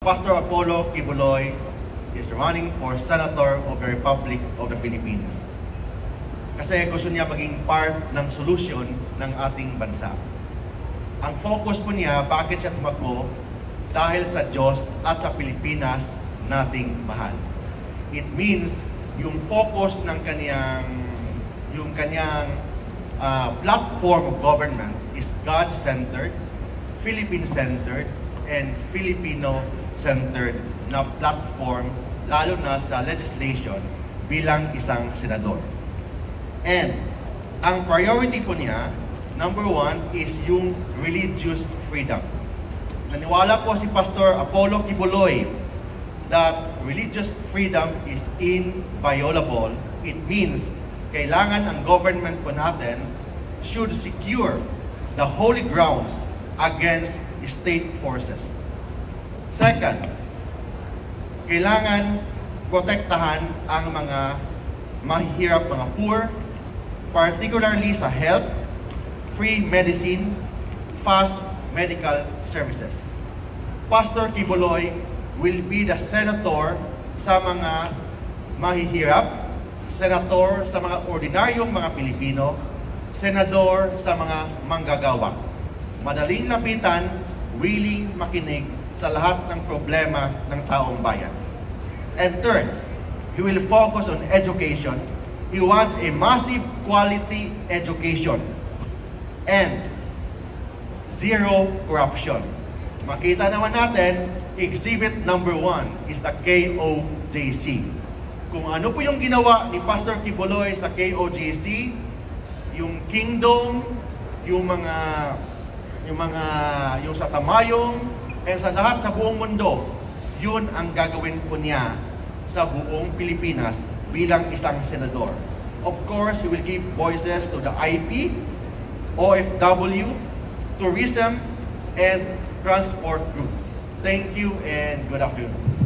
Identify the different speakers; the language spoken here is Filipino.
Speaker 1: Pastor Apollo Kibuloy is running for Senator of the Republic of the Philippines. Kasi gusto niya maging part ng solusyon ng ating bansa. Ang focus po niya, bakit siya tumakbo? Dahil sa Diyos at sa Pilipinas nating mahal. It means yung focus ng kanyang platform of government is God-centered, Philippine-centered, and Filipino-centered na platform, lalo na sa legislation bilang isang senador. And ang priority po niya, number one, is yung religious freedom. Naniwala po si Pastor Apollo Kibuloy that religious freedom is inviolable. It means kailangan ang government po natin should secure the holy grounds against state forces. Second, kailangan protektahan ang mga mahihirap, mga poor, particularly sa health, free medicine, fast medical services. Pastor Kibuloy will be the senator sa mga mahihirap, senator sa mga ordinaryong mga Pilipino, senador sa mga manggagawa. Madaling lapitan, willing makinig sa lahat ng problema ng taong bayan. And third, he will focus on education. He wants a massive quality education and zero corruption. Makita naman natin, exhibit number 1 is the KOJC. Kung ano po yung ginawa ni Pastor Kibuloy sa KOJC, yung kingdom, yung sa Tamayong, and sa lahat sa buong mundo, yun ang gagawin po niya sa buong Pilipinas bilang isang senador. Of course, he will give voices to the IP, OFW, tourism, and transport group. Thank you and good afternoon.